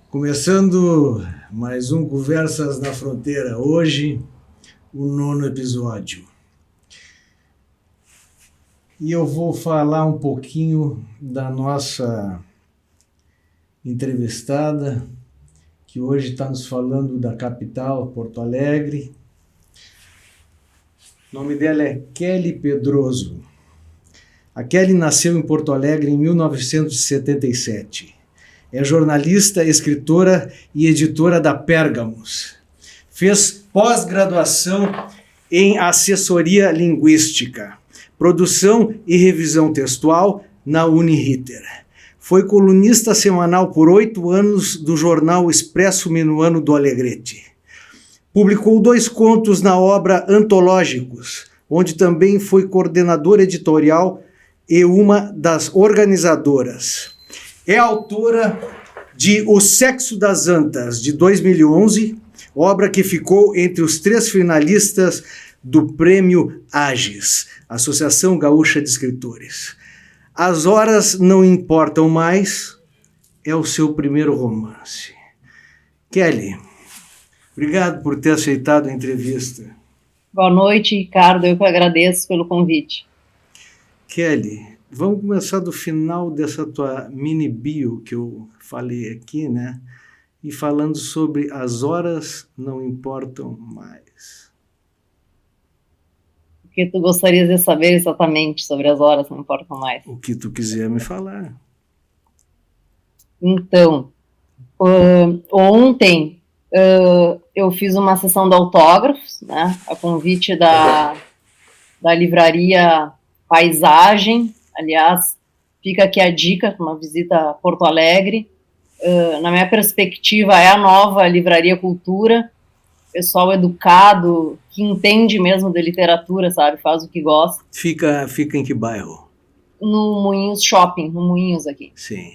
Começando mais um Conversas na Fronteira, hoje o 9º episódio. E eu vou falar um pouquinho da nossa entrevistada, que hoje está nos falando da capital, Porto Alegre. O nome dela é Kelly Pedroso. A Kelly nasceu em Porto Alegre em 1977. É jornalista, escritora e editora da Pérgamos. Fez pós-graduação em assessoria linguística, produção e revisão textual na Uniriter. Foi colunista semanal por 8 anos do jornal Expresso Minuano do Alegrete. Publicou 2 contos na obra Antológicos, onde também foi coordenadora editorial e uma das organizadoras. É autora de O Sexo das Antas, de 2011, obra que ficou entre os 3 finalistas do Prêmio AGES, Associação Gaúcha de Escritores. As Horas Não Importam Mais é o seu primeiro romance. Kelly, obrigado por ter aceitado a entrevista. Boa noite, Ricardo. Eu que agradeço pelo convite. Kelly, vamos começar do final dessa tua mini bio que eu falei aqui, né? E falando sobre As Horas Não Importam Mais. O que tu gostarias de saber exatamente sobre As Horas Não Importam Mais? O que tu quiser me falar. Então, ontem eu fiz uma sessão de autógrafos, né? A convite da livraria Paisagem. Aliás, fica aqui a dica, uma visita a Porto Alegre. Na minha perspectiva, é a nova Livraria Cultura. Pessoal educado, que entende mesmo de literatura, sabe? Faz o que gosta. Fica em que bairro? No Moinhos Shopping, no Moinhos aqui. Sim.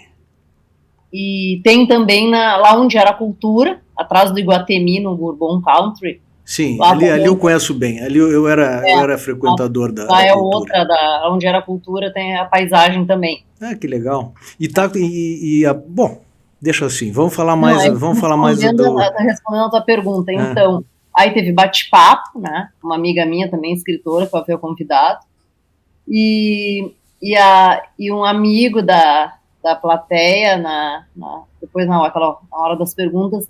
E tem também lá onde era a Cultura, atrás do Iguatemi, no Bourbon Country. Sim, ali eu conheço bem. Ali eu era frequentador da Lá é Cultura. outra, onde era a Cultura, tem a Paisagem também. Ah, que legal. Bom, deixa assim, vamos falar mais respondendo a tua pergunta. Então, aí teve bate-papo, né? Uma amiga minha também, escritora, que foi convidado. E um amigo da plateia, depois na hora das perguntas,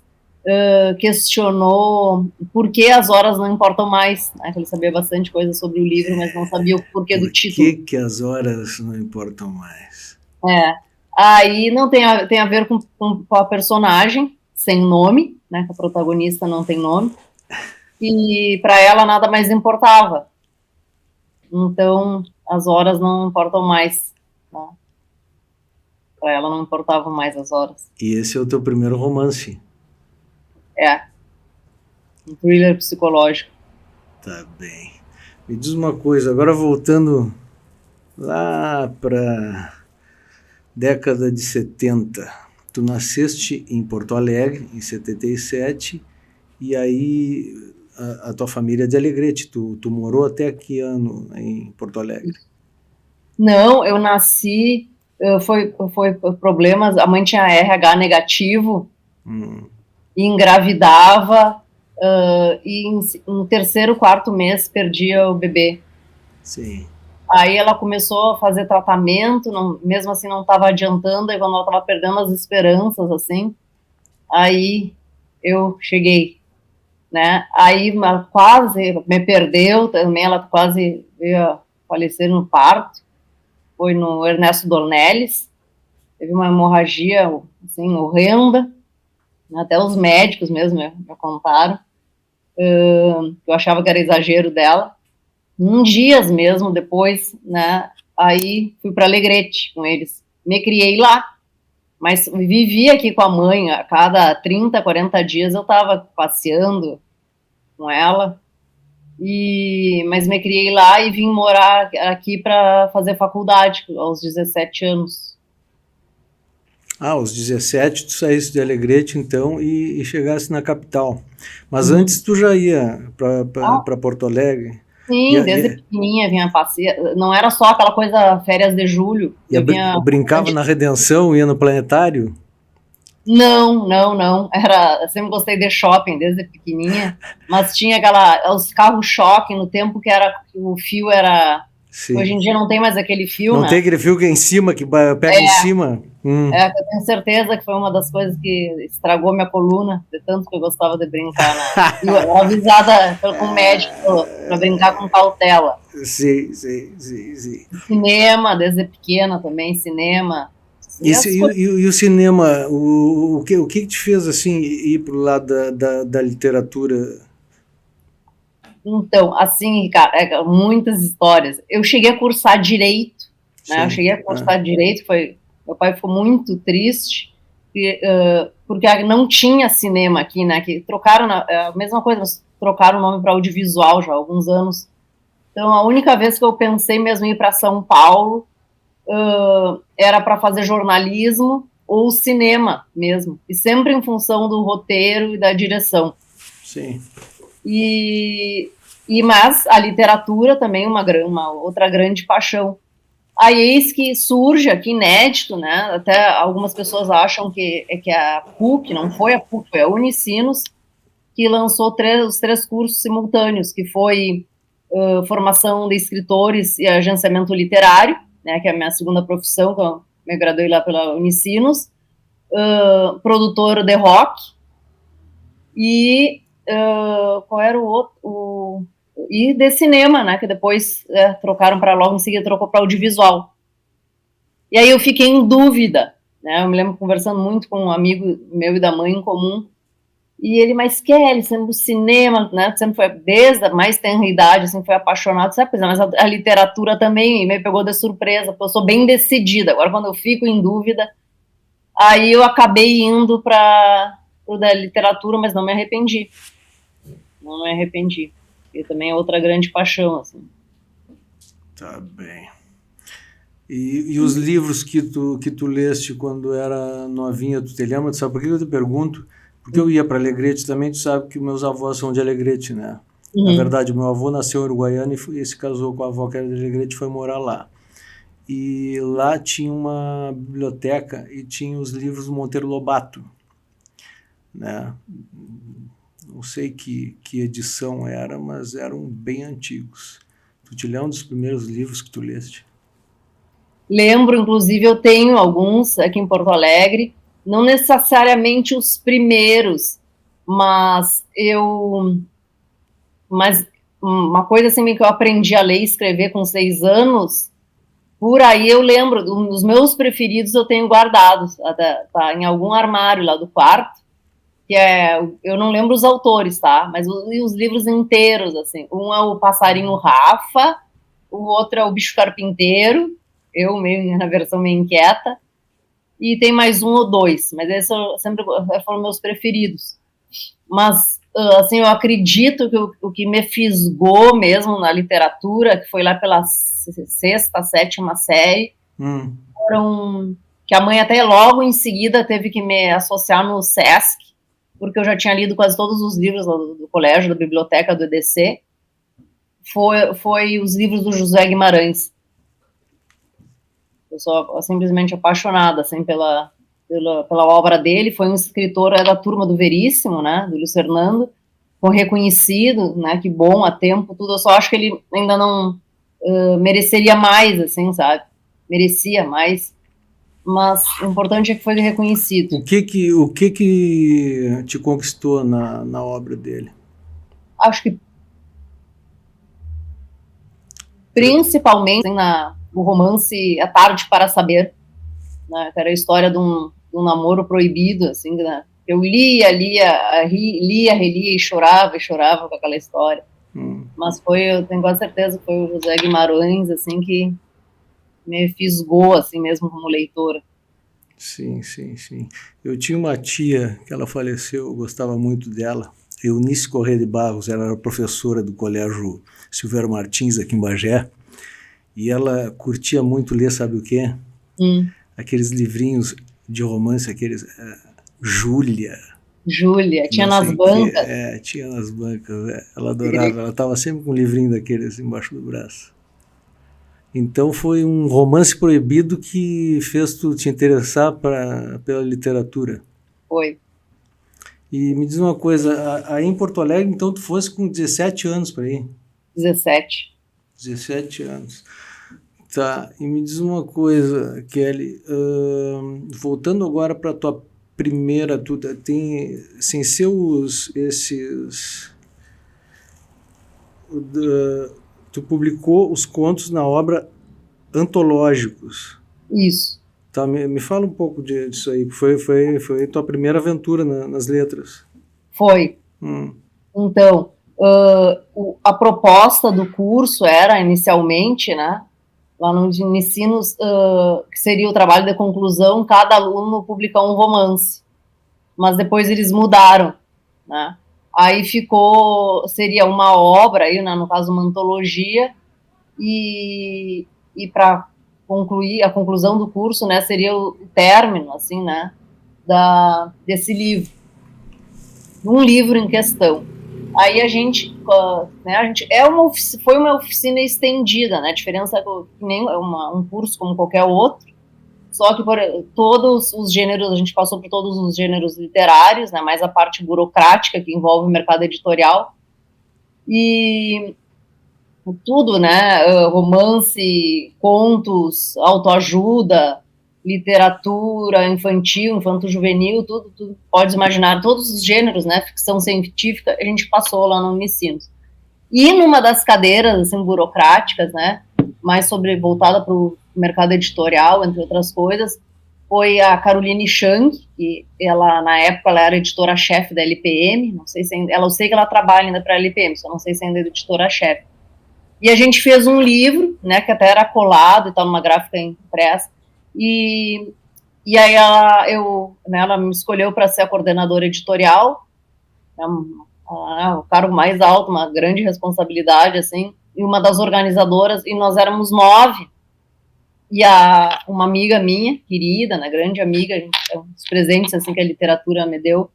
questionou por que As Horas Não Importam Mais, né? Ele sabia bastante coisa sobre o livro, mas não sabia o porquê do título. Por que As Horas Não Importam Mais? Aí não tem a ver com a personagem, sem nome, né? Que a protagonista não tem nome, e para ela nada mais importava. Então, as horas não importam mais, né? Para ela não importavam mais as horas. E esse é o teu primeiro romance? Um thriller psicológico. Tá bem. Me diz uma coisa, agora voltando lá para década de 70. Tu nasceste em Porto Alegre, em 77, e aí a tua família é de Alegrete. Tu morou até que ano em Porto Alegre? Não, eu nasci, foi problemas, a mãe tinha RH negativo, e engravidava, e no 3º, 4º mês perdia o bebê. Sim. Aí ela começou a fazer tratamento, mesmo assim não estava adiantando, e quando ela estava perdendo as esperanças, assim, aí eu cheguei, né? Aí quase me perdeu também, ela quase veio a falecer no parto, foi no Ernesto Dornelles, teve uma hemorragia, assim, horrenda, até os médicos mesmo me contaram, eu achava que era exagero dela. Dias mesmo depois, né, aí fui para Alegrete com eles, me criei lá, mas vivi aqui com a mãe, a cada 30, 40 dias eu estava passeando com ela, mas me criei lá e vim morar aqui para fazer faculdade aos 17 anos. Aos 17 tu saísse de Alegrete, então, e chegasse na capital. Mas antes tu já ia para Porto Alegre? Sim, desde pequenininha vinha passear. Não era só aquela coisa férias de julho. Brincava na Redenção, ia no planetário? Não, não, não. Eu sempre gostei de shopping desde pequenininha, mas tinha os carros-choque no tempo que o fio era. Sim. Hoje em dia não tem mais aquele fio, Não tem né? aquele fio que é em cima, que pega em cima? Eu tenho certeza que foi uma das coisas que estragou minha coluna, de tanto que eu gostava de brincar, né? Eu era avisada com o médico para brincar com cautela. Sim. Cinema, desde pequena também, cinema. E o cinema, o que te fez assim ir para o lado da literatura? Então, assim, cara, muitas histórias. Eu cheguei a cursar Direito, né? Eu cheguei a cursar Direito, meu pai ficou muito triste, porque não tinha cinema aqui, né? Que trocaram, a mesma coisa, mas trocaram o nome para audiovisual já há alguns anos. Então, a única vez que eu pensei mesmo em ir para São Paulo era para fazer jornalismo ou cinema mesmo, e sempre em função do roteiro e da direção. Sim. Mas a literatura também uma outra grande paixão. Aí eis que surge aqui inédito, né? Até algumas pessoas acham que é a PUC, não foi a PUC, foi a Unicinos, que lançou os 3 cursos simultâneos, que foi formação de escritores e agenciamento literário, né? Que é a minha segunda profissão, que eu me graduei lá pela Unicinos, produtor de rock, e qual era o outro? E de cinema, né, que depois trocaram para logo em seguida, trocou para audiovisual. E aí eu fiquei em dúvida, né, eu me lembro conversando muito com um amigo meu e da mãe em comum, e ele, mas Kelly, sempre do cinema, né, sempre foi, desde a mais tenra idade, sempre foi apaixonado, sabe, mas a literatura também me pegou de surpresa, porque eu sou bem decidida, agora quando eu fico em dúvida, aí eu acabei indo para o da literatura, mas não me arrependi. Não me arrependi. E também é outra grande paixão, assim. Tá bem. E os livros que tu leste quando era novinha, tu te lembra? Sabe por que eu te pergunto? Porque eu ia para Alegrete também, tu sabe que meus avós são de Alegrete, né? Na verdade, meu avô nasceu em Uruguaiana e se casou com a avó que era de Alegrete e foi morar lá. E lá tinha uma biblioteca e tinha os livros do Monteiro Lobato, né? Não sei que edição era, mas eram bem antigos. Tu te lembra dos primeiros livros que tu leste? Lembro, inclusive, eu tenho alguns aqui em Porto Alegre, não necessariamente os primeiros, mas uma coisa assim que eu aprendi a ler e escrever com 6 anos, por aí eu lembro, dos meus preferidos eu tenho guardados, tá em algum armário lá do quarto, que eu não lembro os autores, tá? Mas os livros inteiros, assim. Um é o Passarinho Rafa, o outro é o Bicho Carpinteiro, na versão meio inquieta, e tem mais um ou dois, mas esses sempre foram meus preferidos. Mas, assim, eu acredito que o que me fisgou mesmo na literatura, que foi lá pela 6ª, 7ª série, foram que a mãe até logo em seguida teve que me associar no SESC, porque eu já tinha lido quase todos os livros do colégio, da biblioteca do EDC, foi os livros do José Guimarães. Eu sou simplesmente apaixonada assim, pela obra dele. Foi um escritor da turma do Veríssimo, né, do Luiz Fernando, foi reconhecido, né, que bom, a tempo, tudo. Eu só acho que ele ainda não mereceria mais, assim, sabe? Merecia mais. Mas o importante é que foi reconhecido. O que te conquistou na obra dele? Acho que principalmente no romance A Tarde para Saber, né, que era a história de um namoro proibido, assim, né? Eu lia, relia e chorava com aquela história. Mas eu tenho quase certeza que foi o José Guimarães, assim, que me fisgou, assim mesmo, como leitora. Sim. Eu tinha uma tia que ela faleceu, eu gostava muito dela, Eunice Corrêa de Barros, ela era professora do Colégio Silvério Martins, aqui em Bagé, e ela curtia muito ler, sabe o quê? Aqueles livrinhos de romance, aqueles... Júlia, tinha nas bancas. Tinha nas bancas, ela adorava, ela estava sempre com um livrinho daqueles embaixo do braço. Então foi um romance proibido que fez tu te interessar pela literatura. Foi. E me diz uma coisa, aí em Porto Alegre, então tu fosse com 17 anos por aí? 17. 17 anos. Tá, e me diz uma coisa, Kelly, voltando agora para tua primeira, tu tem, sem ser tu publicou os contos na obra Antológicos. Isso. Tá, me fala um pouco disso aí, foi tua primeira aventura nas letras. Foi. Então, a proposta do curso era, inicialmente, né, lá nos Ensinos, que seria o trabalho de conclusão, cada aluno publicar um romance. Mas depois eles mudaram, né? Aí seria uma obra, aí, né, no caso uma antologia, e para concluir, a conclusão do curso, né, seria o término, assim, né, desse livro. Um livro em questão. Aí a gente foi uma oficina estendida, né? A diferença é que nem um curso como qualquer outro, só que por todos os gêneros, a gente passou por todos os gêneros literários, né? Mais a parte burocrática que envolve o mercado editorial e tudo, né? Romance, contos, autoajuda, literatura infantil, infanto-juvenil, tudo pode imaginar, todos os gêneros, né, ficção científica, a gente passou lá no Unicinos. E numa das cadeiras, assim, burocráticas, né, mais voltada para o mercado editorial, entre outras coisas, foi a Caroline Chang, que ela, na época, ela era editora-chefe da LPM, não sei se ainda, eu sei que ela trabalha ainda para a LPM, só não sei se ainda é editora-chefe. E a gente fez um livro, né, que até era colado e tal, numa gráfica impressa, e aí ela me escolheu para ser a coordenadora editorial, o cargo mais alto, uma grande responsabilidade, assim, e uma das organizadoras, e nós éramos 9, e uma amiga minha, querida, né, grande amiga, os presentes assim, que a literatura me deu,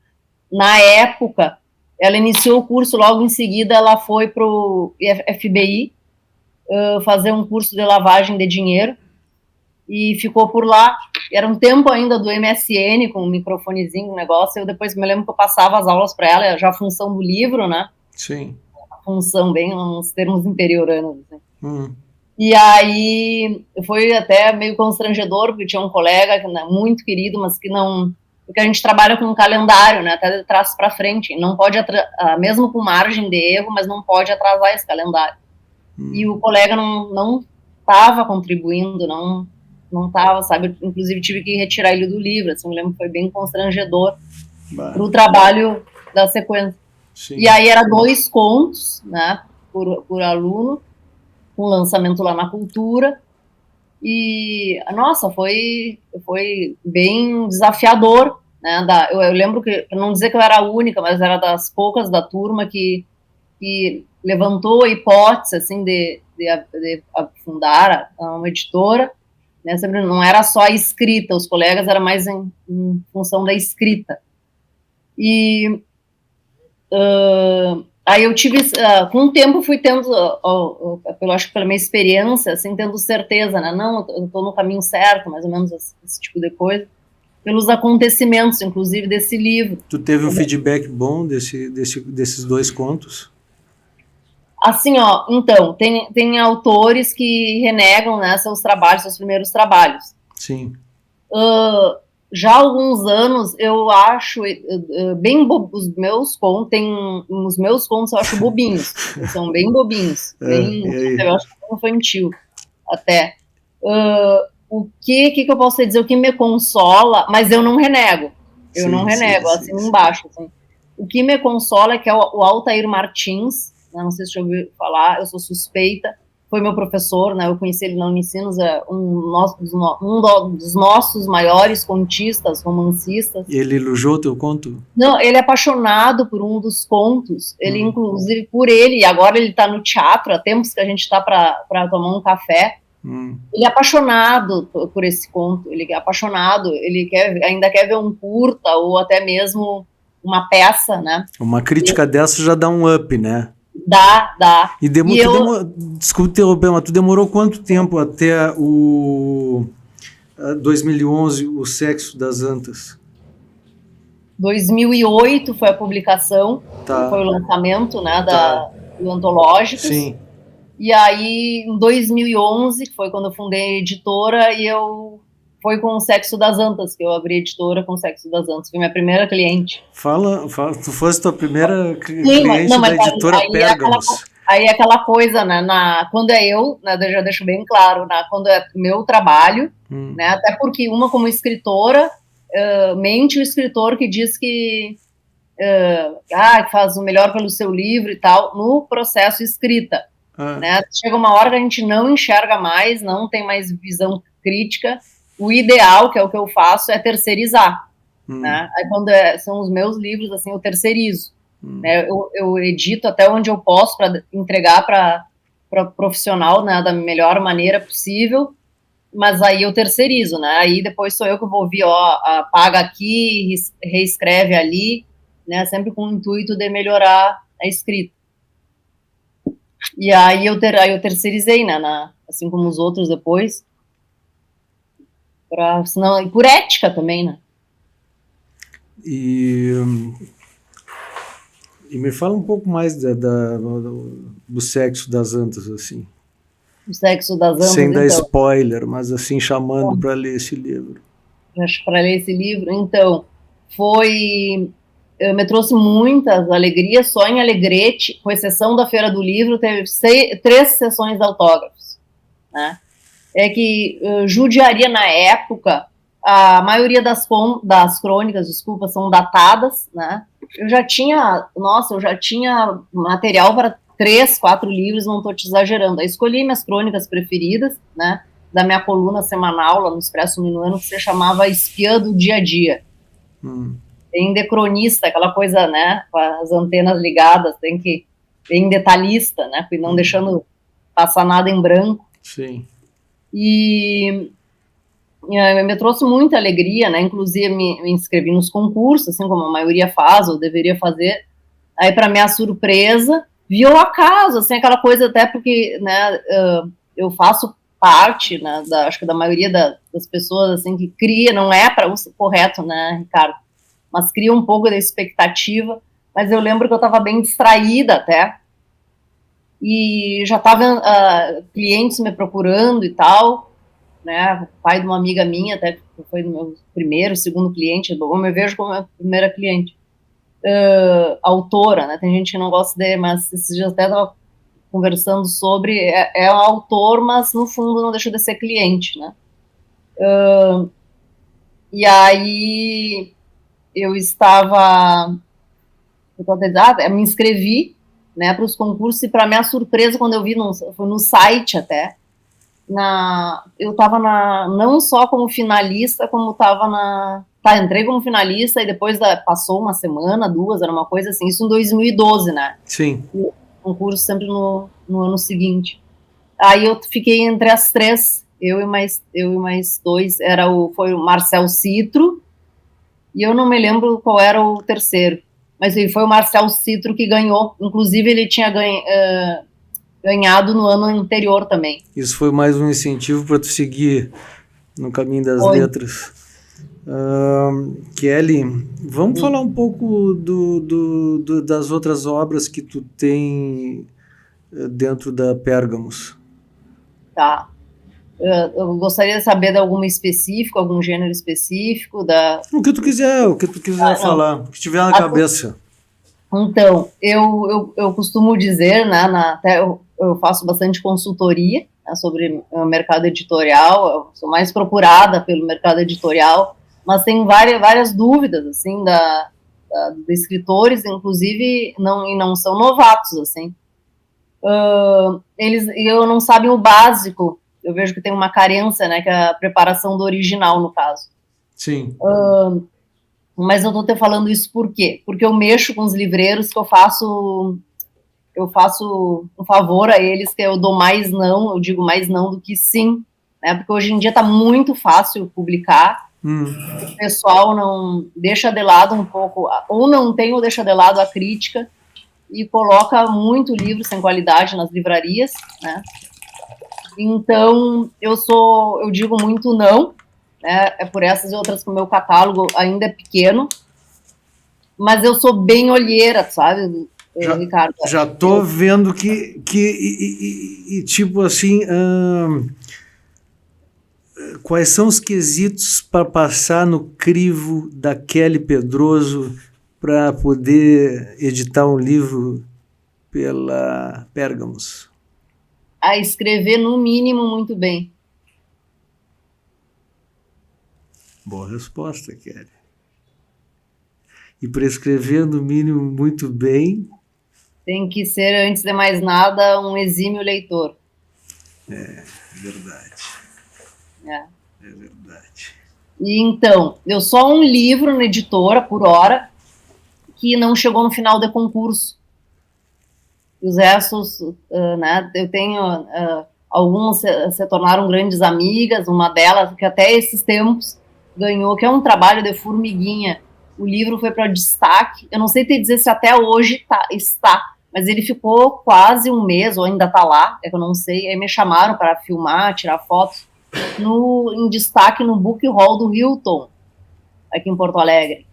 na época, ela iniciou o curso, logo em seguida ela foi para o FBI fazer um curso de lavagem de dinheiro, e ficou por lá. Era um tempo ainda do MSN, com um microfonezinho, um negócio. Eu depois me lembro que eu passava as aulas para ela, já a função do livro, né? Sim. A função, bem, uns termos interioranos. Assim. E aí foi até meio constrangedor, porque tinha um colega muito querido, mas que não... Porque a gente trabalha com um calendário, né? Até de trás para frente. Não pode, mesmo com margem de erro, mas não pode atrasar esse calendário. E o colega não estava contribuindo, não estava, sabe? Eu, inclusive, tive que retirar ele do livro, assim, eu lembro que foi bem constrangedor para o trabalho da sequência. Sim. E aí era 2 contos, né, por aluno, com lançamento lá na Cultura, e, nossa, foi bem desafiador, né, eu lembro que, para não dizer que eu era a única, mas era das poucas da turma que levantou a hipótese, assim, de fundar uma editora, né, sempre não era só a escrita, os colegas eram mais em função da escrita. E aí eu tive, com o tempo fui tendo, eu acho que pela minha experiência, assim, tendo certeza, né, não, eu estou no caminho certo, mais ou menos esse tipo de coisa, pelos acontecimentos, inclusive, desse livro. Tu teve um feedback bom desses 2 contos? Assim, então, tem autores que renegam, né, seus primeiros trabalhos. Sim. Já há alguns anos, eu acho bem os meus contos eu acho bobinhos, são bem bobinhos, eu acho infantil, até. O que eu posso dizer, o que me consola, mas eu não renego, assim, embaixo, assim. O que me consola é que é o Altair Martins, não sei se você ouviu falar, eu sou suspeita, foi meu professor, né, eu conheci ele na Unicinos, é um dos nossos maiores contistas, romancistas. E ele elogiou teu conto? Não, ele é apaixonado por um dos contos, ele inclusive por ele, e agora ele está no teatro, há tempos que a gente está para tomar um café, ele é apaixonado por esse conto, ele é apaixonado, ele ainda quer ver um curta, ou até mesmo uma peça, né. Uma crítica dessa já dá um up, né? Dá. Desculpa interromper, mas tu demorou quanto tempo até o 2011, o Sexo das Antas? 2008 foi a publicação, Tá. foi o lançamento, né, Tá. do Antológicos. Sim. E aí, em 2011, que foi quando eu fundei a editora, e foi com o Sexo das Antas, que eu abri a editora com o Sexo das Antas. Foi minha primeira cliente. Fala, tu fosse tua primeira cliente da editora Pérgamos. Aí é aquela coisa, né, quando é eu, né, eu já deixo bem claro, né, quando é meu trabalho, né, até porque uma como escritora, mente o escritor que diz que faz o melhor pelo seu livro e tal, no processo escrita. Né? Chega uma hora que a gente não enxerga mais, não tem mais visão crítica. O ideal, que é o que eu faço, é terceirizar. Né? Aí quando são os meus livros, assim, eu terceirizo. Né? Eu edito até onde eu posso para entregar para profissional, né, da melhor maneira possível, mas aí eu terceirizo, né? Aí depois sou eu que vou ouvir, apaga aqui, reescreve ali, né? Sempre com o intuito de melhorar a escrita. E aí eu terceirizei, né, assim como os outros depois, senão, e por ética também, né. E me fala um pouco mais do Sexo das Antas, assim. O Sexo das Antas, sem dar spoiler, mas assim, chamando para ler esse livro. Para ler esse livro, então, me trouxe muitas alegrias, só em Alegrete, com exceção da Feira do Livro, teve 3 sessões de autógrafos, né? É que judiaria na época, a maioria das crônicas, desculpa, são datadas, né? Eu já tinha material para 3, 4 livros, não estou te exagerando. Aí escolhi minhas crônicas preferidas, né? Da minha coluna semanal lá no Expresso Minuano, que se chamava Espiã do Dia a Dia. Tem decronista, aquela coisa, né, com as antenas ligadas, tem detalhista, né, não deixando passar nada em branco. Sim. E me trouxe muita alegria, né, inclusive me inscrevi nos concursos, assim como a maioria faz, ou deveria fazer. Aí, para minha surpresa, vi ao acaso, assim, aquela coisa até porque, né, eu faço parte, né, acho que da maioria das pessoas, assim, que cria, não é para o correto, né, Ricardo, mas cria um pouco da expectativa, mas eu lembro que eu estava bem distraída até, e já estava clientes me procurando e tal, né, o pai de uma amiga minha, até que foi do meu primeiro, segundo cliente, eu me vejo como a primeira cliente, autora, né, tem gente que não gosta dele, mas esses dias até estava conversando sobre, é um autor, mas no fundo não deixa de ser cliente, né, e aí eu me inscrevi, né, para os concursos, e para minha surpresa, quando eu vi, foi no site até, eu estava não só como finalista, como entrei como finalista, e depois passou uma semana, 2, era uma coisa assim, isso em 2012, né? Sim. O concurso sempre no ano seguinte. Aí eu fiquei entre as 3, eu e mais 2, foi o Marcel Citro, e eu não me lembro qual era o terceiro, mas foi o Marcel Citro que ganhou, inclusive ele tinha ganhado no ano anterior também. Isso foi mais um incentivo para tu seguir no caminho das letras. Kelly, vamos falar um pouco das outras obras que tu tem dentro da Pérgamos. Tá. Eu gostaria de saber de algum específico, algum gênero específico. O que tu quiser falar, o que tiver na cabeça. Então, eu costumo dizer, né, até eu faço bastante consultoria, né, sobre o mercado editorial, eu sou mais procurada pelo mercado editorial, mas tem várias dúvidas, assim, de escritores, inclusive, não são novatos, assim. Eles não sabem o básico. Eu vejo que tem uma carência, né, que é a preparação do original, no caso. Sim. Mas eu estou te falando isso por quê? Porque eu mexo com os livreiros, que eu faço um favor a eles, que eu dou mais não, eu digo mais não do que sim, né, porque hoje em dia está muito fácil publicar, o pessoal não deixa de lado um pouco, ou não tem ou deixa de lado a crítica, e coloca muito livro sem qualidade nas livrarias, né? Então, eu digo muito não, né? É por essas e outras que o meu catálogo ainda é pequeno, Mas eu sou bem olheira, sabe, Ricardo? Já tô vendo que tipo assim, quais são os quesitos para passar no crivo da Kelly Pedroso para poder editar um livro pela Pérgamos? A escrever, no mínimo, muito bem. Boa resposta, Kelly. E para escrever, no mínimo, muito bem... Tem que ser, antes de mais nada, um exímio leitor. É verdade. É verdade. E então, eu só um livro na editora, por hora, que não chegou no final de concurso. Os restos, né, eu tenho... algumas se tornaram grandes amigas, uma delas, que até esses tempos ganhou, que é um trabalho de formiguinha. O livro foi para destaque. Eu não sei te dizer se até hoje está, mas ele ficou quase um mês, ou ainda está lá, é que eu não sei. Aí me chamaram para filmar, tirar fotos, em destaque no Book Hall do Hilton, aqui em Porto Alegre,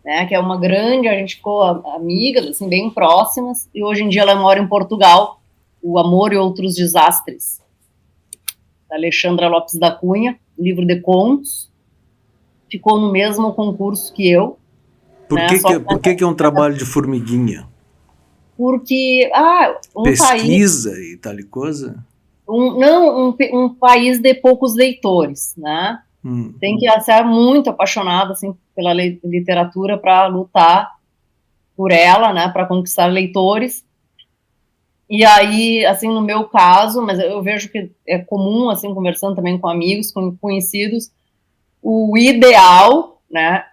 né, que é uma grande, a gente ficou amigas, assim, bem próximas, e hoje em dia ela mora em Portugal, O Amor e Outros Desastres, da Alexandra Lopes da Cunha, livro de contos, ficou no mesmo concurso que eu. Por que é um trabalho de formiguinha? Porque, pesquisa país, e tal e coisa? Um país de poucos leitores, né? Tem que ser muito apaixonado, assim, pela literatura para lutar por ela, né? Para conquistar leitores. E aí, assim, no meu caso, mas eu vejo que é comum, assim, conversando também com amigos, com conhecidos, o ideal, né,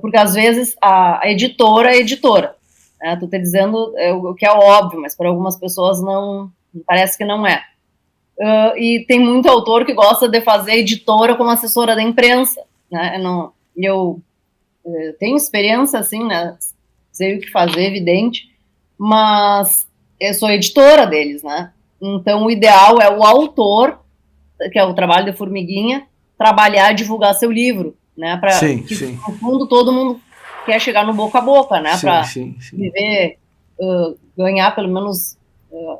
porque às vezes a editora é editora, né, tu tá dizendo o que é óbvio, mas para algumas pessoas não, parece que não é. E tem muito autor que gosta de fazer editora como assessora da imprensa, né, eu tenho experiência, assim, né, sei o que fazer, evidente, mas eu sou editora deles, né, então o ideal é o autor, que é o trabalho de formiguinha, trabalhar e divulgar seu livro, né, para que sim. No fundo todo mundo quer chegar no boca a boca, né, para viver, ganhar pelo menos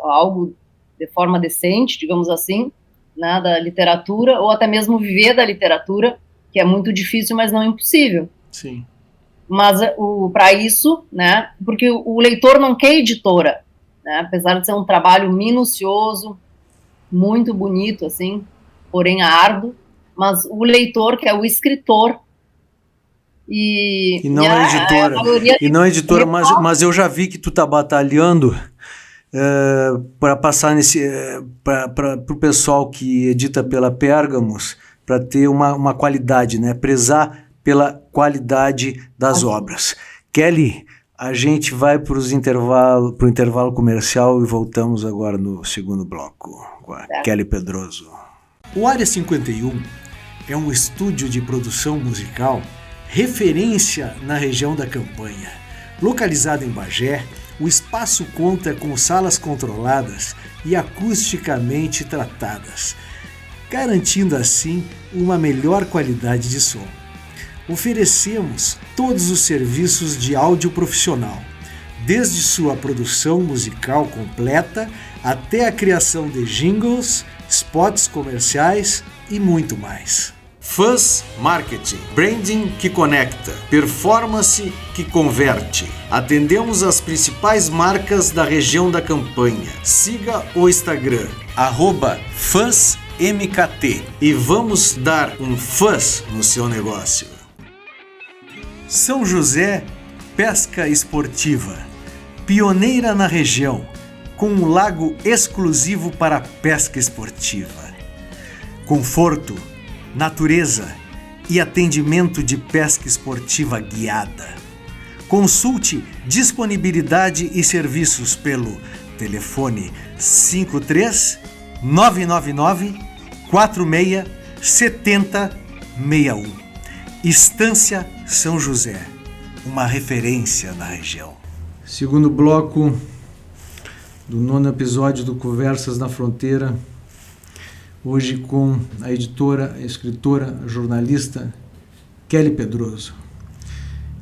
algo de forma decente, digamos assim, né, da literatura, ou até mesmo viver da literatura, que é muito difícil, mas não impossível. Sim. Mas para isso, né, porque o leitor não quer editora, né, apesar de ser um trabalho minucioso, muito bonito, assim, porém árduo, mas o leitor, que é o escritor, e não a editora. E não a editora, mas eu já vi que tu tá batalhando para passar para o pessoal que edita pela Pérgamos, para ter uma qualidade, né? Prezar pela qualidade das obras. Kelly, a gente vai para o intervalo comercial e voltamos agora no segundo bloco com a Kelly Pedroso. O Área 51 é um estúdio de produção musical referência na região da Campanha. Localizado em Bagé, o espaço conta com salas controladas e acusticamente tratadas, garantindo assim uma melhor qualidade de som. Oferecemos todos os serviços de áudio profissional, desde sua produção musical completa até a criação de jingles, spots comerciais e muito mais. Fuzz Marketing, branding que conecta, performance que converte. Atendemos as principais marcas da região da Campanha. Siga o Instagram, @FuzzMKT, e vamos dar um fuzz no seu negócio. São José Pesca Esportiva, pioneira na região, com um lago exclusivo para pesca esportiva. Conforto, natureza e atendimento de pesca esportiva guiada. Consulte disponibilidade e serviços pelo telefone 53 999 46 70 61. Estância São José, uma referência na região. Segundo bloco do 9º episódio do Conversas na Fronteira, hoje com a editora, a escritora, a jornalista Kelly Pedroso.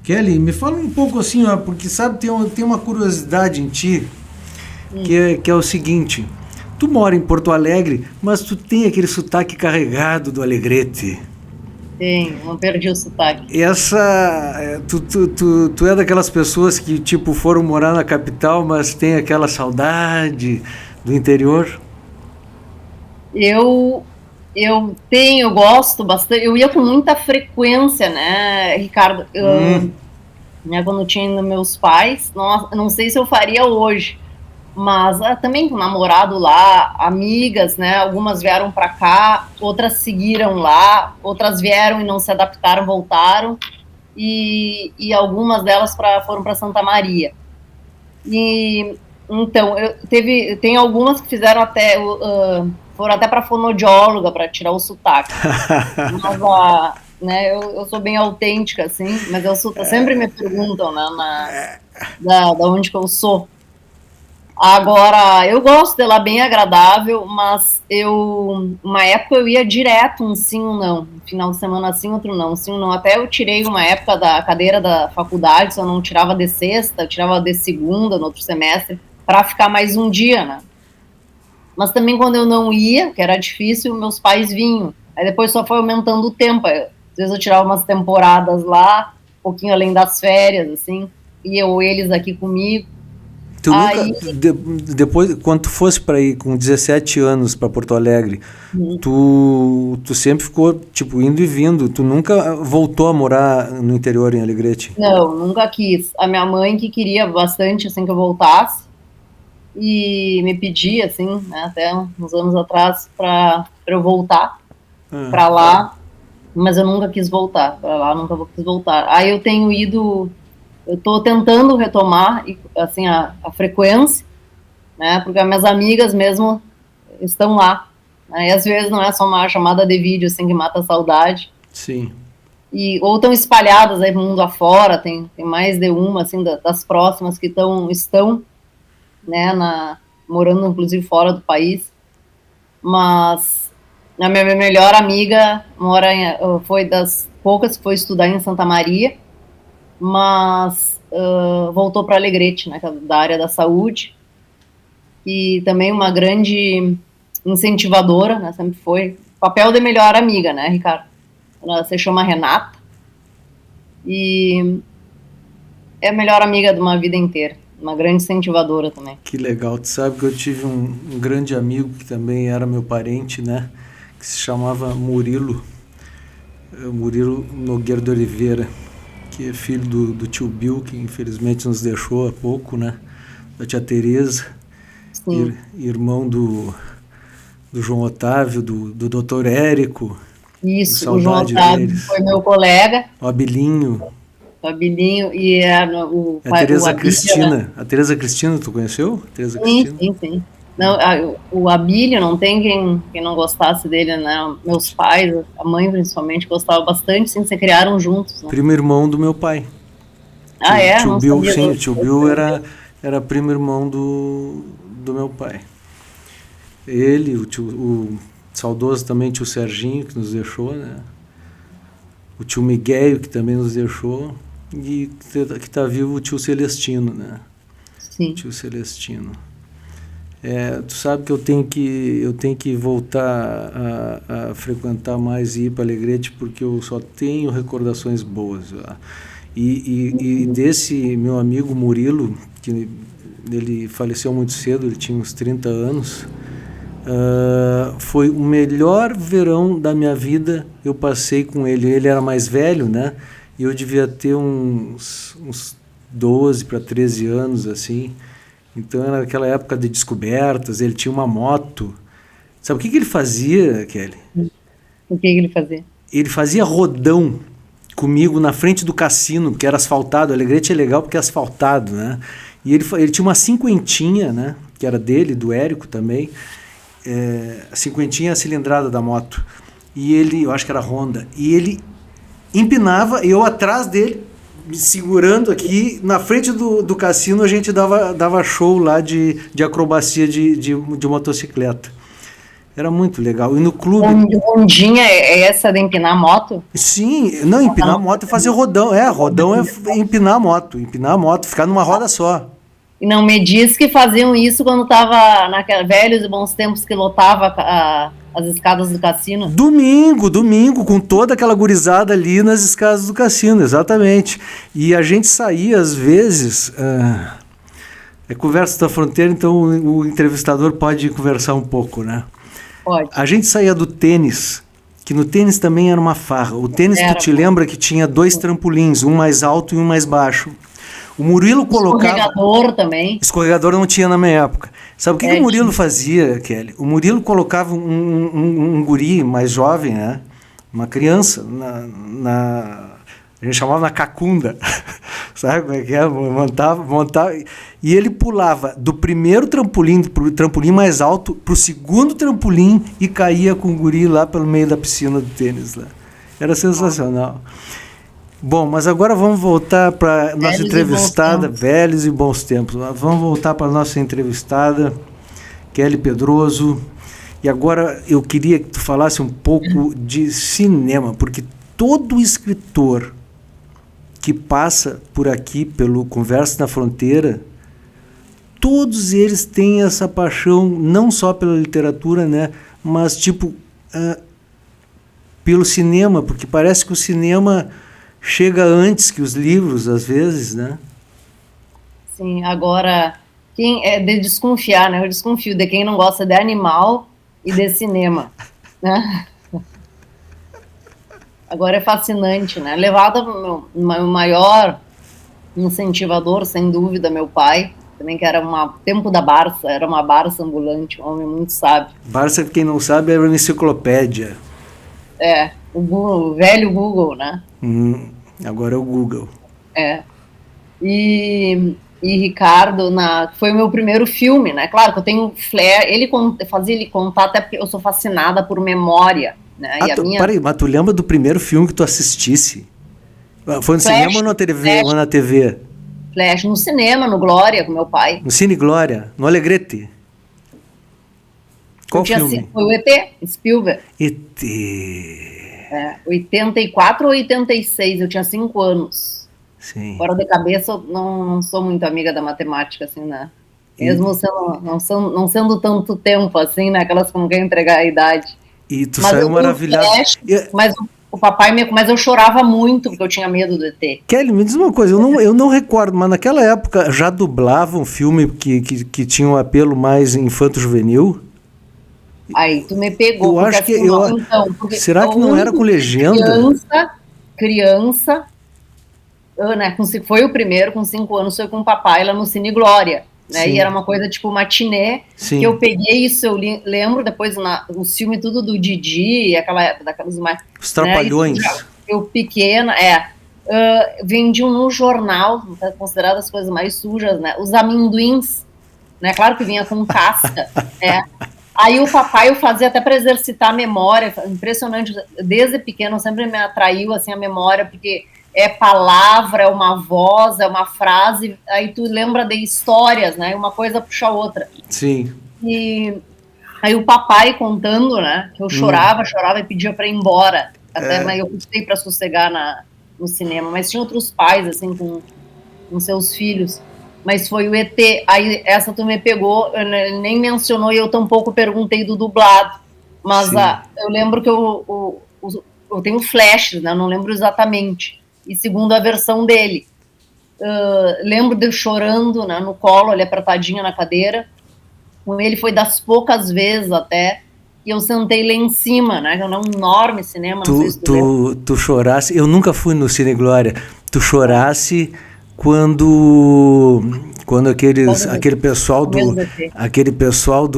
Kelly, me fala um pouco assim, ó, porque sabe, tem uma curiosidade em ti, que é o seguinte: tu mora em Porto Alegre, mas tu tem aquele sotaque carregado do Alegrete. Tem, não perdi o sotaque. Tu é daquelas pessoas que, tipo, foram morar na capital, mas tem aquela saudade do interior? Eu gosto bastante, eu ia com muita frequência, né, Ricardo? Né, quando eu tinha ainda meus pais, não sei se eu faria hoje, mas também com namorado lá, amigas, né, algumas vieram para cá, outras seguiram lá, outras vieram e não se adaptaram, voltaram, e algumas delas foram para Santa Maria. E então, tem algumas que fizeram foram até para fonoaudióloga para tirar o sotaque. Mas né, eu sou bem autêntica, assim, mas sempre me perguntam, né, da onde que eu sou. Agora, eu gosto dela, bem agradável, mas uma época eu ia direto, um sim ou não, um final de semana sim, outro não, um sim ou não. Até eu tirei uma época da cadeira da faculdade, se eu não tirava de sexta, eu tirava de segunda no outro semestre, para ficar mais um dia, né? Mas também quando eu não ia, que era difícil, meus pais vinham. Aí depois só foi aumentando o tempo. Às vezes eu tirava umas temporadas lá, um pouquinho além das férias, assim, eles aqui comigo. Tu depois, quando tu fosse para ir com 17 anos para Porto Alegre, tu sempre ficou, tipo, indo e vindo, tu nunca voltou a morar no interior em Alegrete? Não, nunca quis. A minha mãe que queria bastante, assim, que eu voltasse, e me pedia, assim, né, até uns anos atrás, para eu voltar para lá, mas eu nunca quis voltar para lá, nunca quis voltar. Aí eu tenho ido... Eu estou tentando retomar, assim, a frequência, né, porque as minhas amigas mesmo estão lá, né, e às vezes não é só uma chamada de vídeo, assim, que mata a saudade. Sim. Ou estão espalhadas aí mundo afora, tem mais de uma, assim, das próximas que estão, né, morando inclusive fora do país, mas a minha melhor amiga foi das poucas que foi estudar em Santa Maria, mas voltou para Alegrete, né, da área da saúde, e também uma grande incentivadora, né, sempre foi, papel de melhor amiga, né, Ricardo? Ela se chama Renata, e é a melhor amiga de uma vida inteira, uma grande incentivadora também. Que legal, tu sabe que eu tive um grande amigo que também era meu parente, né, que se chamava Murilo Nogueira de Oliveira, que é filho do tio Bill, que infelizmente nos deixou há pouco, né? Da tia Tereza, irmão do João Otávio, do doutor Érico. Isso, o João Otávio foi meu colega. O Abilinho. E a Tereza Cristina. A Tereza Cristina, tu conheceu? Sim. Não, o Abílio, não tem quem não gostasse dele, né? Meus pais, a mãe principalmente, gostavam bastante, sim, se criaram juntos. Né? Primo irmão do meu pai. Tio Bill, sim, o tio Bill era primo irmão do meu pai. Ele, o saudoso também tio Serginho, que nos deixou, né? O tio Miguel, que também nos deixou, e que está vivo o tio Celestino, né? Sim. O tio Celestino. Tu sabe que eu tenho que voltar a frequentar mais e ir para Alegrete, porque eu só tenho recordações boas. E desse meu amigo Murilo, que ele faleceu muito cedo, ele tinha uns 30 anos, foi o melhor verão da minha vida, eu passei com ele. Ele era mais velho, né? E eu devia ter uns 12 para 13 anos, assim. Então era aquela época de descobertas, ele tinha uma moto. Sabe o que ele fazia, Kelly? O que ele fazia? Ele fazia rodão comigo na frente do cassino, que era asfaltado. O Alegrete é legal porque é asfaltado, né? E ele tinha uma cinquentinha, né? Que era dele, do Érico também. A cinquentinha é a cilindrada da moto. E eu acho que era Honda. E ele empinava, eu atrás dele, me segurando aqui, na frente do cassino, a gente dava show lá de acrobacia de motocicleta. Era muito legal. E no clube... Ondinha é essa de empinar moto? Sim, não, empinar moto é fazer rodão. Rodão é empinar a moto, ficar numa roda só. E não me diz que faziam isso quando estava naqueles velhos e bons tempos que lotava as escadas do cassino? Domingo, com toda aquela gurizada ali nas escadas do cassino, exatamente. E a gente saía, às vezes... É conversa da fronteira, então o entrevistador pode conversar um pouco, né? Pode. A gente saía do tênis, que no tênis também era uma farra. O tênis, tu te lembra que tinha 2 trampolins, um mais alto e um mais baixo. O Murilo colocava... Escorregador também. Escorregador não tinha na minha época. Sabe o que o Murilo fazia, Kelly? O Murilo colocava um guri mais jovem, né? Uma criança, a gente chamava na cacunda. Sabe como é que é? Montava. E ele pulava do primeiro trampolim, pro trampolim mais alto, pro segundo trampolim e caía com o guri lá pelo meio da piscina do tênis lá. Era sensacional. Bom, mas agora vamos voltar para nossa entrevistada, velhos e bons tempos. Vamos voltar para a nossa entrevistada, Kelly Pedroso. E agora eu queria que tu falasse um pouco de cinema, porque todo escritor que passa por aqui, pelo Conversa na Fronteira, todos eles têm essa paixão, não só pela literatura, né, mas pelo cinema, porque parece que o cinema chega antes que os livros, às vezes, né? Sim, agora, quem é de desconfiar, né? Eu desconfio de quem não gosta de animal e de cinema, né? Agora é fascinante, né? Levado ao meu maior incentivador, sem dúvida, meu pai, também que era tempo da Barça, era uma Barça ambulante, um homem muito sábio. Barça, quem não sabe, é uma enciclopédia. O velho Google, né? Agora é o Google. E Ricardo, foi o meu primeiro filme, né? Claro que eu tenho flair, fazia ele contar, até porque eu sou fascinada por memória, né? Peraí, mas tu lembra do primeiro filme que tu assistisse? Foi no cinema ou na TV? Ou na TV? Flash, no cinema, no Glória, com meu pai. No Cine Glória, no Alegrete. Qual filme? Foi o ET, Spielberg. ET. 84 ou 86, eu tinha 5 anos. Sim. Fora de cabeça, eu não sou muito amiga da matemática, assim, né? Mesmo não sendo tanto tempo, assim, né? Aquelas que não querem entregar a idade. E tu saiu maravilhado. Mas o papai, mas eu chorava muito, porque eu tinha medo do ET. Kelly, me diz uma coisa, eu não recordo, mas naquela época já dublava um filme que tinha um apelo mais infanto-juvenil? Aí tu me pegou. Eu acho que será que não era com legenda? Criança, né, foi o primeiro, com 5 anos, foi com o papai lá no Cine Glória, né? Sim. E era uma coisa tipo matinê. Sim. Que eu peguei isso, eu lembro depois o filme tudo do Didi, daquelas mais... Os Trapalhões. Né, eu pequena, vendiam no jornal, consideradas as coisas mais sujas, né? Os amendoins, né? Claro que vinha com casca, né? Aí o papai eu fazia até para exercitar a memória, impressionante, desde pequeno sempre me atraiu assim a memória, porque é palavra, é uma voz, é uma frase, aí tu lembra de histórias, né, uma coisa puxa a outra. Sim. E aí o papai contando, né, que eu chorava e pedia para ir embora, até mas eu custei para sossegar no cinema, mas tinha outros pais, assim, com seus filhos. Mas foi o ET, aí essa tu me pegou, ele nem mencionou e eu tampouco perguntei do dublado, mas eu lembro que eu tenho flashes, né, eu não lembro exatamente, e segundo a versão dele, lembro de eu chorando, né, no colo, ali apertadinha na cadeira, com ele foi das poucas vezes até, e eu sentei lá em cima, né, que é um enorme cinema, não sei se tu chorasse, eu nunca fui no Cine Glória, tu chorasse... Quando aquele pessoal do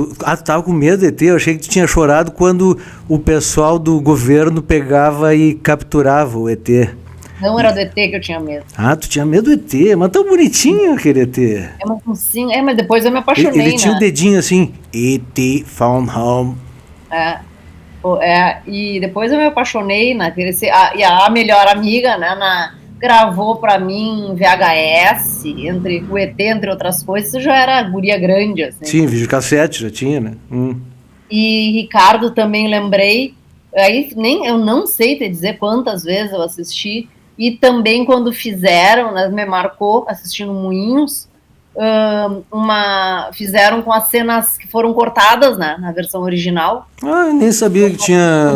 tu tava com medo do ET, eu achei que tu tinha chorado quando o pessoal do governo pegava e capturava o ET. Não era do ET que eu tinha medo. Tu tinha medo do ET, mas tão bonitinho aquele ET. Mas depois eu me apaixonei, ele tinha o dedinho assim, ET found home. E depois eu me apaixonei e a melhor amiga, né, gravou pra mim VHS, entre o ET, entre outras coisas, isso já era guria grande, assim. Sim, videocassete já tinha, né? E Ricardo também lembrei, aí eu não sei te dizer quantas vezes eu assisti, e também quando fizeram, né, me marcou assistindo Moinhos, fizeram com as cenas que foram cortadas, né, na versão original. Eu nem sabia que tinha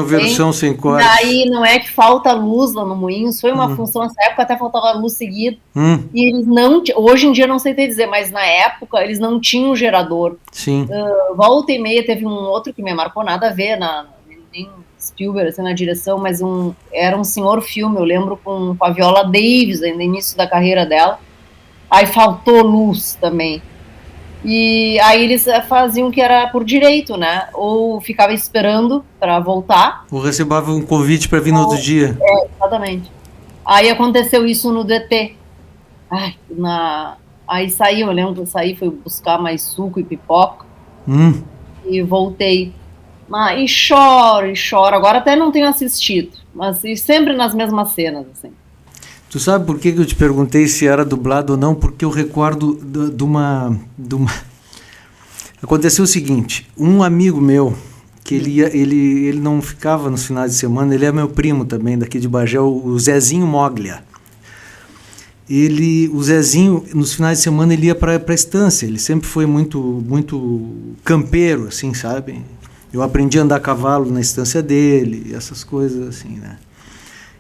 versão sem corte. Daí não é que falta luz lá no Moinhos, foi uma função, nessa época até faltava luz seguida, e eles não, hoje em dia não sei te dizer, mas na época eles não tinham gerador. Sim. Volta e meia teve um outro que me marcou, nada a ver, nem Spielberg, assim, na direção, mas era um senhor filme, eu lembro com a Viola Davis, ainda no início da carreira dela, aí faltou luz também. E aí eles faziam que era por direito, né? Ou ficava esperando para voltar. Ou recebava um convite para vir no outro dia. Exatamente. Aí aconteceu isso no DT. Aí saí, eu lembro que eu saí, fui buscar mais suco e pipoca. E voltei. E choro. Agora até não tenho assistido, mas sempre nas mesmas cenas, assim. Tu sabe por que eu te perguntei se era dublado ou não? Porque eu recordo de uma... Aconteceu o seguinte, um amigo meu, que ele não ficava nos finais de semana, ele é meu primo também, daqui de Bagé, o Zezinho Moglia. O Zezinho, nos finais de semana, ele ia para a estância, ele sempre foi muito campeiro, assim, sabe? Eu aprendi a andar a cavalo na estância dele, essas coisas assim, né?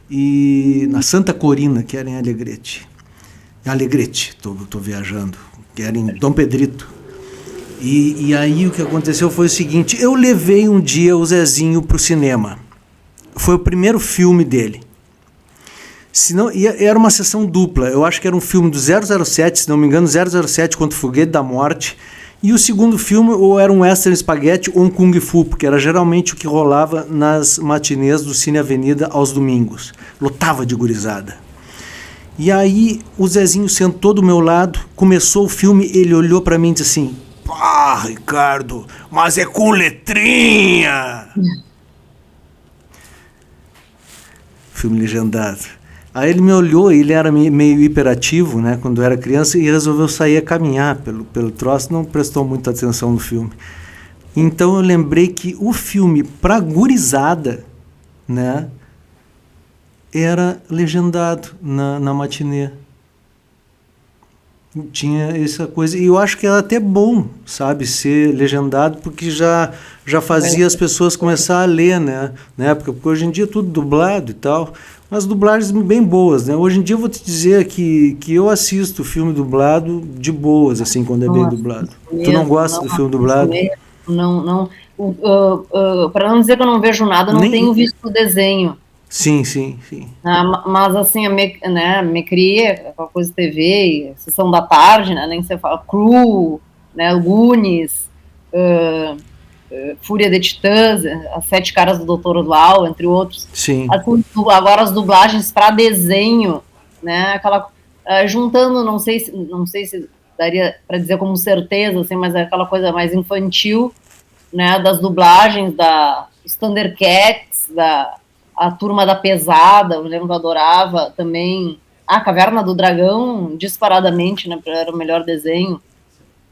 E na Santa Corina, que era em Alegrete, tô viajando, que era em Dom Pedrito. E aí o que aconteceu foi o seguinte, eu levei um dia o Zezinho pro cinema, foi o primeiro filme dele. Era uma sessão dupla, eu acho que era um filme do 007, se não me engano, 007 contra o Foguete da Morte, e o segundo filme ou era um western espaguete ou um kung fu, porque era geralmente o que rolava nas matinês do Cine Avenida aos domingos. Lotava de gurizada. E aí o Zezinho sentou do meu lado, começou o filme, ele olhou pra mim e disse assim, pá, Ricardo, mas é com letrinha! Filme legendado. Aí ele me olhou, ele era meio hiperativo, né, quando era criança, e resolveu sair a caminhar pelo troço, não prestou muita atenção no filme. Então eu lembrei que o filme pra gurizada, né, era legendado na matinê. Tinha essa coisa, e eu acho que era até bom, sabe, ser legendado, porque já fazia as pessoas começar a ler, né, na época, porque hoje em dia é tudo dublado e tal, mas dublagens bem boas, né, hoje em dia eu vou te dizer que eu assisto filme dublado de boas, assim, quando é bem dublado. Tu não gosta do filme dublado? Não, para não dizer que eu não vejo nada, eu não tenho visto o desenho. Sim. Mas assim, me criei com a coisa de TV, Sessão da Tarde, né, nem você fala, Cru, né, Goonies, Fúria de Titãs, As Sete Caras do Dr. Lau, entre outros. Sim. Agora as dublagens para desenho, né, juntando, não sei se daria para dizer como certeza, assim, mas é aquela coisa mais infantil, né, das dublagens dos Thundercats, a Turma da Pesada, eu lembro que eu adorava também. A Caverna do Dragão, disparadamente, né, era o melhor desenho.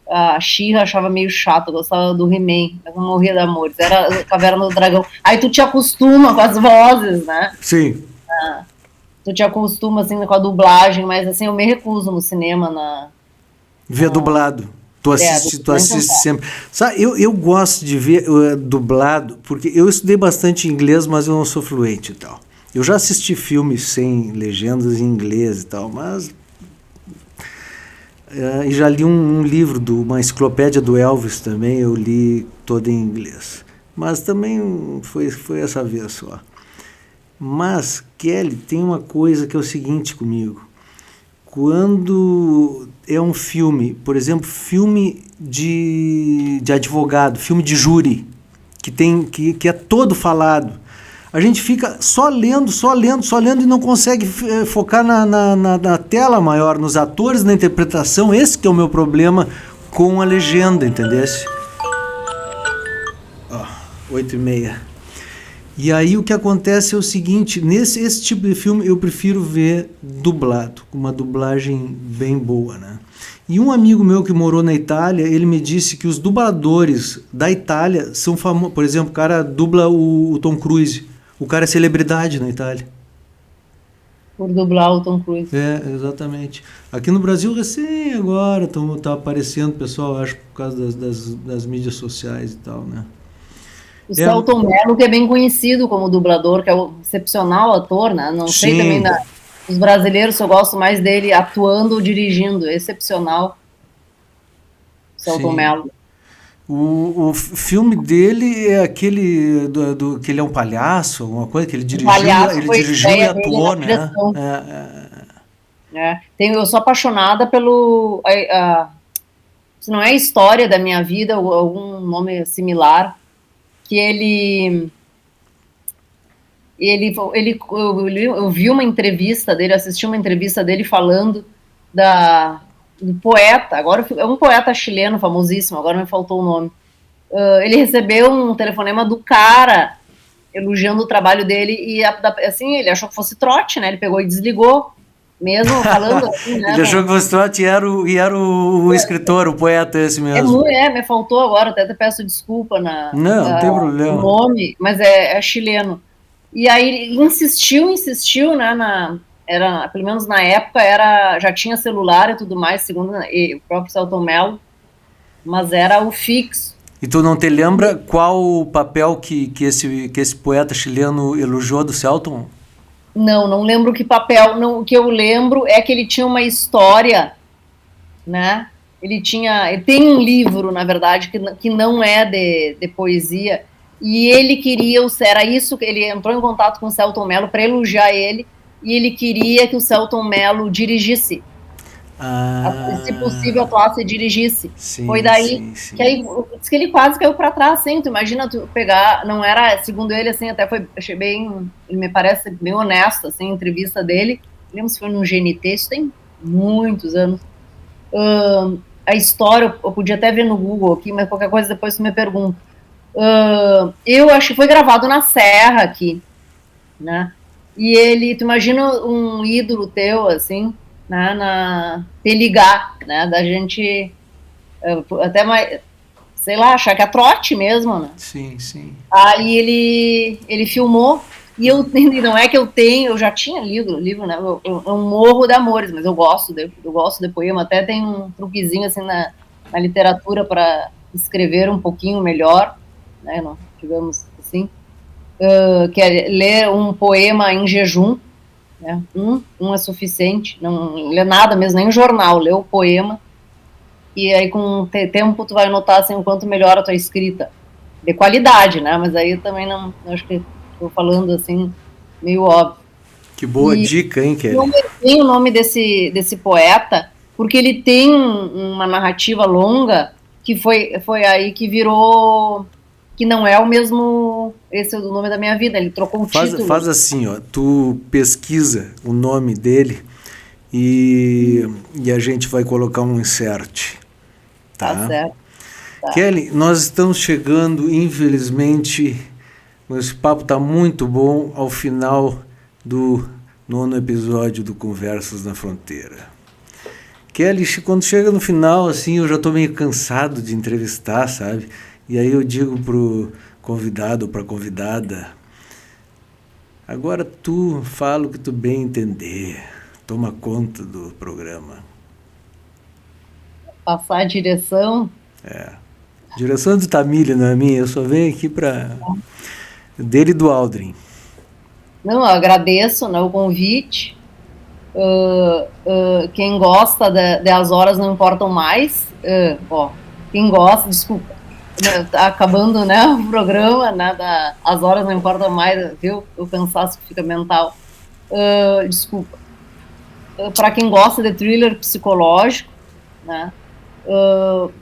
A She-Ra achava meio chato, eu gostava do He-Man, mas não morria de amores. Era a Caverna do Dragão. Aí tu te acostuma com as vozes, né? Sim. Tu te acostuma, assim, com a dublagem, mas, assim, eu me recuso no cinema ver dublado. Tu assiste sempre. Sabe, eu gosto de ver dublado, porque eu estudei bastante inglês, mas eu não sou fluente e tal. Eu já assisti filmes sem legendas em inglês e tal, mas... e já li um livro, uma enciclopédia do Elvis também, eu li todo em inglês. Mas também foi essa vez só. Mas, Kelly, tem uma coisa que é o seguinte comigo. Quando é um filme, por exemplo, filme de advogado, filme de júri, que é todo falado, a gente fica só lendo e não consegue focar na tela maior, nos atores, na interpretação. Esse que é o meu problema com a legenda, entendesse? 8h30. E aí o que acontece é o seguinte, esse tipo de filme eu prefiro ver dublado, com uma dublagem bem boa, né? E um amigo meu que morou na Itália, ele me disse que os dubladores da Itália são famosos. Por exemplo, o cara dubla o Tom Cruise. O cara é celebridade na Itália. Por dublar o Tom Cruise. É, exatamente. Aqui no Brasil, recém agora, tá aparecendo, pessoal, acho, por causa das mídias sociais e tal, né? O Selton Mello, que é bem conhecido como dublador, que é um excepcional ator, né? Não sei também os brasileiros, eu gosto mais dele atuando ou dirigindo, excepcional. Selton Mello. O filme dele é aquele que ele é um palhaço, alguma coisa que ele dirigiu e atuou, né? Eu sou apaixonada pelo... se não é a história da minha vida, ou algum nome similar, que eu vi uma entrevista dele, assisti uma entrevista dele falando do poeta, agora é um poeta chileno famosíssimo, agora me faltou o nome. Ele recebeu um telefonema do cara elogiando o trabalho dele e assim, ele achou que fosse trote, né? Ele pegou e desligou, mesmo falando assim, né? Ele achou que fosse trote e era o escritor, o poeta esse mesmo. Me faltou agora, até peço desculpa não tem problema. O nome, mas é chileno. E aí ele insistiu, né, pelo menos na época, já tinha celular e tudo mais, segundo o próprio Selton Mello, mas era o fixo. E tu não te lembra qual o papel que esse poeta chileno elogiou do Selton? Não lembro que papel. O que eu lembro é que ele tinha uma história, né? Ele tem um livro, na verdade, que não é de poesia, e ele queria, era isso, que ele entrou em contato com o Selton Mello para elogiar ele, e ele queria que o Selton Mello dirigisse. Se possível, atuasse e dirigisse. Sim, foi daí que aí diz que ele quase caiu para trás, assim, tu imagina tu pegar, não era, segundo ele, assim, até achei bem, ele me parece bem honesto, assim, a entrevista dele, lembro se foi no GNT, isso tem muitos anos. A história, eu podia até ver no Google aqui, mas qualquer coisa depois tu me pergunta. Eu acho que foi gravado na Serra aqui, né? E tu imagina um ídolo teu, assim, né, te ligar, né, da gente até mais, sei lá, achar que é trote mesmo, né? Sim. Aí ele filmou, e não é que eu já tinha lido o livro, né? Eu morro de amores, mas eu gosto de poema, até tem um truquezinho assim na literatura para escrever um pouquinho melhor, né? Não, digamos assim, que é ler um poema em jejum, né? Um é suficiente, não lê nada mesmo, nem um jornal, lê o poema, e aí com o tempo tu vai notar assim, o quanto melhora a tua escrita, de qualidade, né? Mas aí eu também não, acho que estou falando assim, meio óbvio. Que boa dica, hein, Kelly? Tem o nome desse poeta, porque ele tem uma narrativa longa, que foi aí que virou, que não é o mesmo, esse é o nome da minha vida, ele trocou o título. Faz assim, ó, tu pesquisa o nome dele e a gente vai colocar um insert. Tá certo. Tá. Kelly, nós estamos chegando, infelizmente, esse papo está muito bom, ao final do 9º episódio do Conversas na Fronteira. Kelly, quando chega no final, assim, eu já estou meio cansado de entrevistar, sabe? E aí eu digo pro convidado ou pra convidada, agora tu fala o que tu bem entender, toma conta do programa. Passar a direção? Direção do Tamílio, não é minha, eu só venho aqui para dele e do Aldrin. Não, eu agradeço, né, o convite. Quem gosta de As Horas Não Importam Mais, quem gosta, desculpa, tá acabando, né, o programa, né, As Horas Não Importam Mais, viu, o cansaço que fica mental, desculpa, para quem gosta de thriller psicológico, né,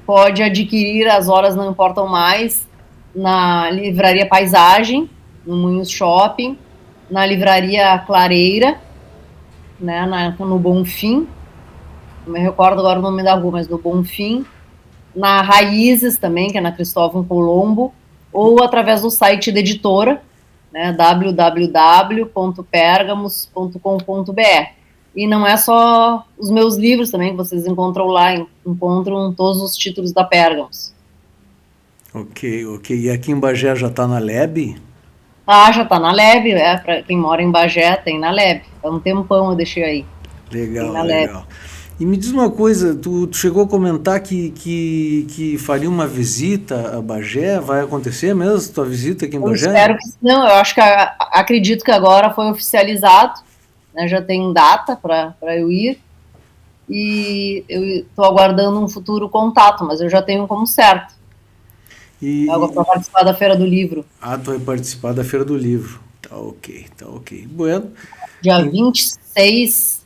pode adquirir As Horas Não Importam Mais na Livraria Paisagem, no Moinhos Shopping, na Livraria Clareira, né, no Bonfim, não me recordo agora o nome da rua, mas no Bonfim, na Raízes também, que é na Cristóvão Colombo, ou através do site da editora, né, www.pergamos.com.br. E não é só os meus livros também que vocês encontram lá, encontram todos os títulos da Pérgamos. Ok. E aqui em Bagé já está na Leb? Ah, já está na Leb, para quem mora em Bagé, tem na Leb. Há um tempão eu deixei aí. Legal. E me diz uma coisa, tu chegou a comentar que faria uma visita a Bagé, vai acontecer mesmo tua visita aqui em Bagé? Eu espero que não, eu acho que acredito que agora foi oficializado, né, já tem data para eu ir, e eu estou aguardando um futuro contato, mas eu já tenho como certo. Para participar da Feira do Livro. Ah, tu vai participar da Feira do Livro. Tá ok. Bueno. Dia 26.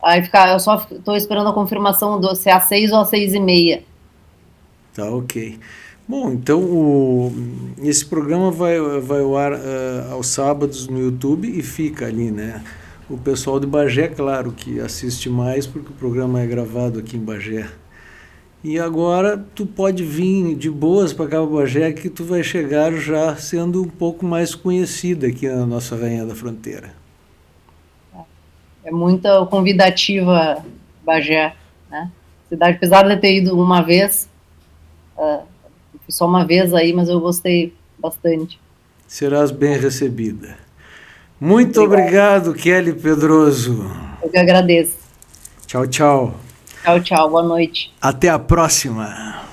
Aí eu só estou esperando a confirmação se é às 6 ou às 6h30. Tá ok. Bom, então esse programa vai ao ar aos sábados no YouTube e fica ali, né? O pessoal de Bagé, claro, que assiste mais porque o programa é gravado aqui em Bagé. E agora tu pode vir de boas para cá, Bagé, que tu vai chegar já sendo um pouco mais conhecida aqui na nossa Rainha da Fronteira. É muito convidativa Bagé, né? Cidade, apesar de ter ido uma vez, só uma vez aí, mas eu gostei bastante. Serás bem recebida. Muito obrigado, Kelly Pedroso. Eu que agradeço. Tchau. Tchau, boa noite. Até a próxima.